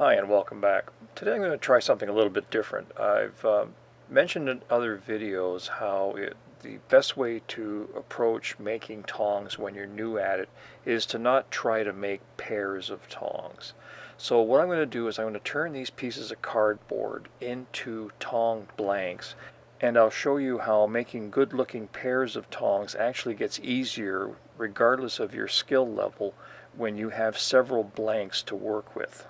Hi and welcome back. Today I'm going to try something a little bit different. I've mentioned in other videos how the best way to approach making tongs when you're new at it is to not try to make pairs of tongs. So what I'm going to do is I'm going to turn these pieces of cardboard into tong blanks, and I'll show you how making good looking pairs of tongs actually gets easier regardless of your skill level when you have several blanks to work with.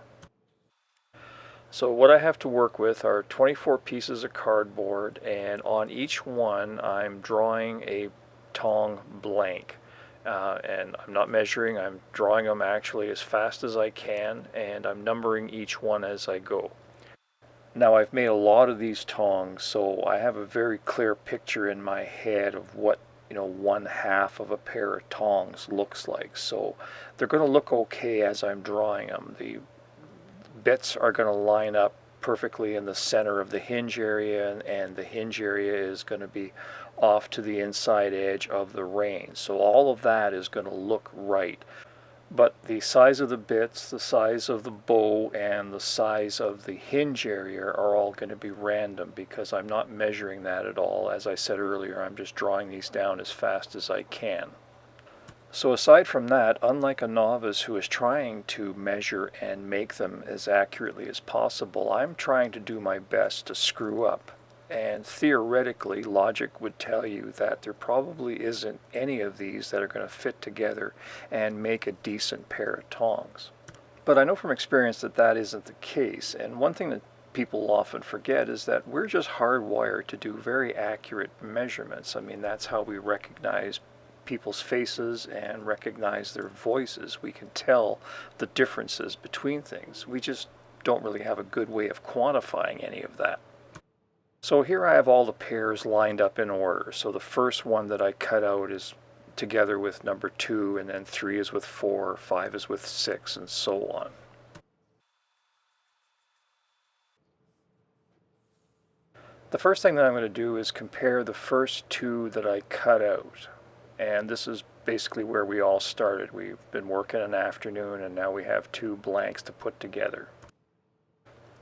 So what I have to work with are 24 pieces of cardboard, and on each one I'm drawing a tong blank. And I'm not measuring, I'm drawing them actually as fast as I can, and I'm numbering each one as I go. Now I've made a lot of these tongs, so I have a very clear picture in my head of what one half of a pair of tongs looks like. So they're going to look okay as I'm drawing them. The bits are going to line up perfectly in the center of the hinge area, and the hinge area is going to be off to the inside edge of the rein. So all of that is going to look right. But the size of the bits, the size of the bow, and the size of the hinge area are all going to be random because I'm not measuring that at all. As I said earlier, I'm just drawing these down as fast as I can. So aside from that, unlike a novice who is trying to measure and make them as accurately as possible, I'm trying to do my best to screw up. And theoretically, logic would tell you that there probably isn't any of these that are going to fit together and make a decent pair of tongs. But I know from experience that that isn't the case, and one thing that people often forget is that we're just hardwired to do very accurate measurements. I mean, that's how we recognize people's faces and recognize their voices. We can tell the differences between things. We just don't really have a good way of quantifying any of that. So here I have all the pairs lined up in order. So the first one that I cut out is together with number 2, and then 3 is with 4, 5 is with 6, and so on. The first thing that I'm going to do is compare the first 2 that I cut out. And this is basically where we all started. We've been working an afternoon, and now we have 2 blanks to put together.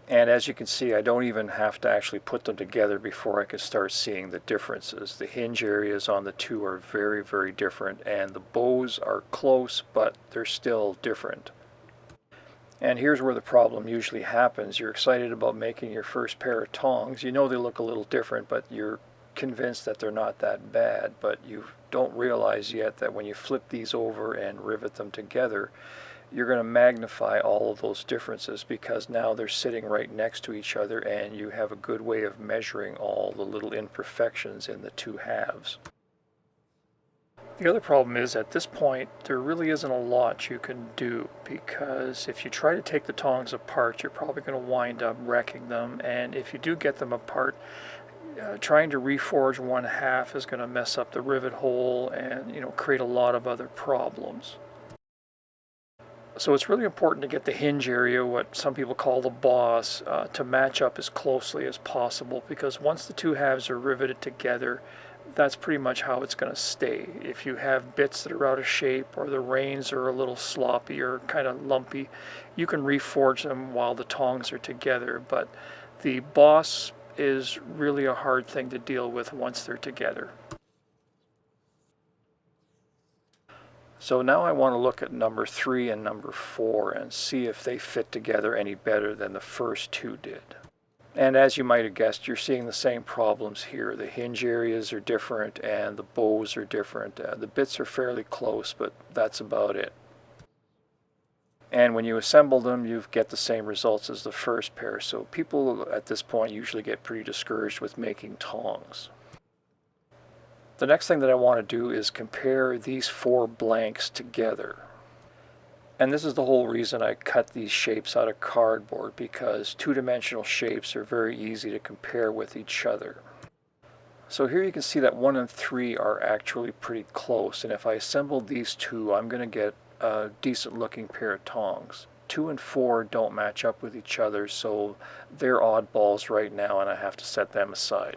And as you can see, I don't even have to actually put them together before I can start seeing the differences. The hinge areas on the 2 are very, very different, and the bows are close, but they're still different. And here's where the problem usually happens. You're excited about making your first pair of tongs. You know they look a little different, but you're convinced that they're not that bad, but you don't realize yet that when you flip these over and rivet them together, you're going to magnify all of those differences because now they're sitting right next to each other, and you have a good way of measuring all the little imperfections in the 2 halves. The other problem is at this point there really isn't a lot you can do, because if you try to take the tongs apart, you're probably going to wind up wrecking them, and if you do get them apart, trying to reforge one half is going to mess up the rivet hole and create a lot of other problems. So it's really important to get the hinge area, what some people call the boss, to match up as closely as possible, because once the 2 halves are riveted together, that's pretty much how it's going to stay. If you have bits that are out of shape, or the reins are a little sloppy or kind of lumpy, you can reforge them while the tongs are together, but the boss is really a hard thing to deal with once they're together. So now I want to look at number 3 and number 4 and see if they fit together any better than the first 2 did. And as you might have guessed, you're seeing the same problems here. The hinge areas are different and the bows are different. The bits are fairly close, but that's about it. And when you assemble them, you get the same results as the first pair. So people at this point usually get pretty discouraged with making tongs. The next thing that I want to do is compare these 4 blanks together. And this is the whole reason I cut these shapes out of cardboard, because 2-dimensional shapes are very easy to compare with each other. So here you can see that 1 and 3 are actually pretty close, and if I assemble these 2, I'm going to get a decent looking pair of tongs. 2 and 4 don't match up with each other, so they're oddballs right now, and I have to set them aside.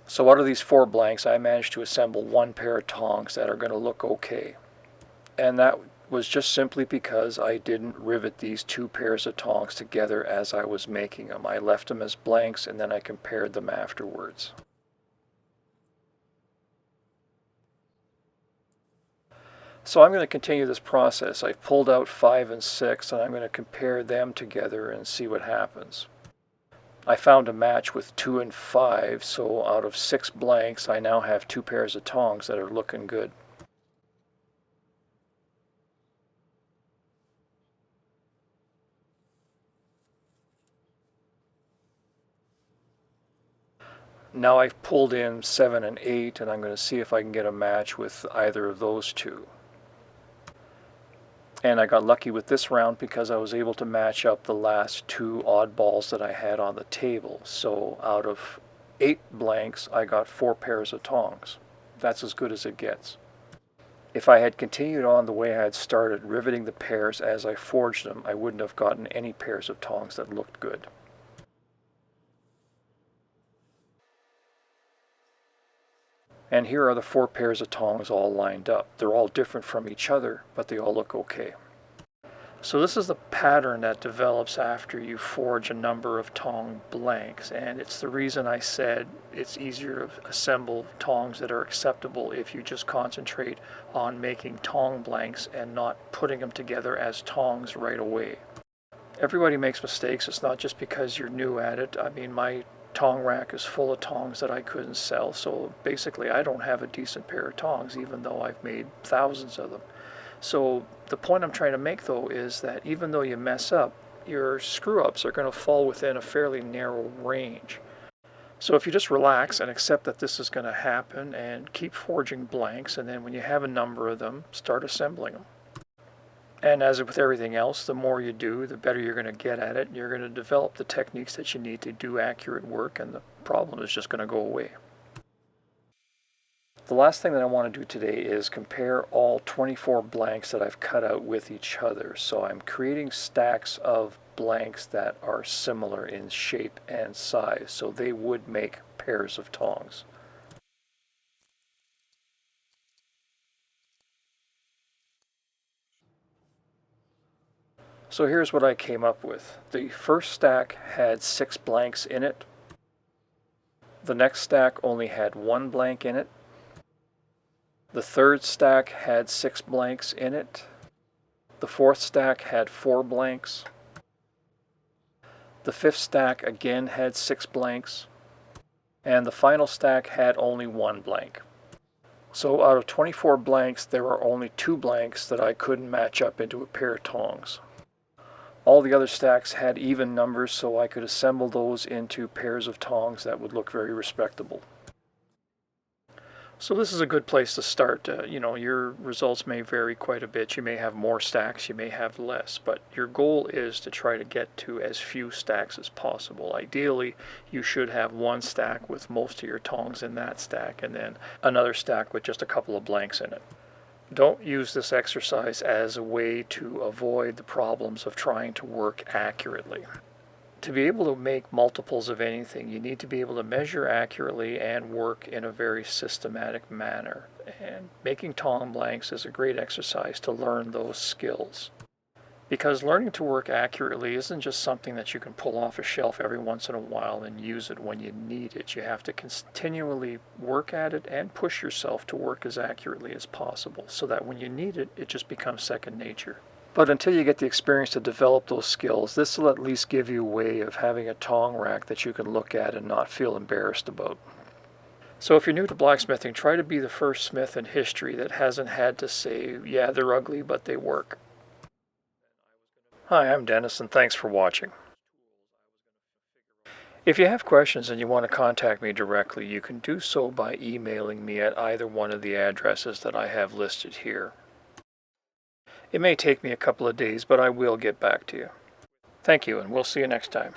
So out of these 4 blanks, I managed to assemble 1 pair of tongs that are going to look okay. And that was just simply because I didn't rivet these two pairs of tongs together as I was making them. I left them as blanks and then I compared them afterwards. So I'm going to continue this process. I've pulled out 5 and 6 and I'm going to compare them together and see what happens. I found a match with 2 and 5, so out of 6 blanks I now have 2 pairs of tongs that are looking good. Now I've pulled in 7 and 8 and I'm going to see if I can get a match with either of those two. And I got lucky with this round because I was able to match up the last 2 oddballs that I had on the table. So out of 8 blanks I got 4 pairs of tongs. That's as good as it gets. If I had continued on the way I had started, riveting the pairs as I forged them, I wouldn't have gotten any pairs of tongs that looked good. And here are the 4 pairs of tongs all lined up. They're all different from each other, but they all look okay. So this is the pattern that develops after you forge a number of tong blanks, and it's the reason I said it's easier to assemble tongs that are acceptable if you just concentrate on making tong blanks and not putting them together as tongs right away. Everybody makes mistakes. It's not just because you're new at it. I mean, my tong rack is full of tongs that I couldn't sell, so basically I don't have a decent pair of tongs even though I've made thousands of them. So the point I'm trying to make though is that even though you mess up, your screw-ups are going to fall within a fairly narrow range. So if you just relax and accept that this is going to happen and keep forging blanks, and then when you have a number of them, start assembling them. And as with everything else, the more you do, the better you're going to get at it. You're going to develop the techniques that you need to do accurate work, and the problem is just going to go away. The last thing that I want to do today is compare all 24 blanks that I've cut out with each other. So I'm creating stacks of blanks that are similar in shape and size, so they would make pairs of tongs. So here's what I came up with. The first stack had 6 blanks in it. The next stack only had 1 blank in it. The third stack had 6 blanks in it. The fourth stack had 4 blanks. The fifth stack again had 6 blanks. And the final stack had only 1 blank. So out of 24 blanks, there are only 2 blanks that I couldn't match up into a pair of tongs. All the other stacks had even numbers, so I could assemble those into pairs of tongs that would look very respectable. So this is a good place to start. Your results may vary quite a bit. You may have more stacks, you may have less, but your goal is to try to get to as few stacks as possible. Ideally, you should have 1 stack with most of your tongs in that stack, and then another stack with just a couple of blanks in it. Don't use this exercise as a way to avoid the problems of trying to work accurately. To be able to make multiples of anything, you need to be able to measure accurately and work in a very systematic manner. And making tong blanks is a great exercise to learn those skills. Because learning to work accurately isn't just something that you can pull off a shelf every once in a while and use it when you need it. You have to continually work at it and push yourself to work as accurately as possible so that when you need it, it just becomes second nature. But until you get the experience to develop those skills, this will at least give you a way of having a tong rack that you can look at and not feel embarrassed about. So if you're new to blacksmithing, try to be the first smith in history that hasn't had to say, yeah, they're ugly, but they work. Hi, I'm Dennis, and thanks for watching. If you have questions and you want to contact me directly, you can do so by emailing me at either one of the addresses that I have listed here. It may take me a couple of days, but I will get back to you. Thank you, and we'll see you next time.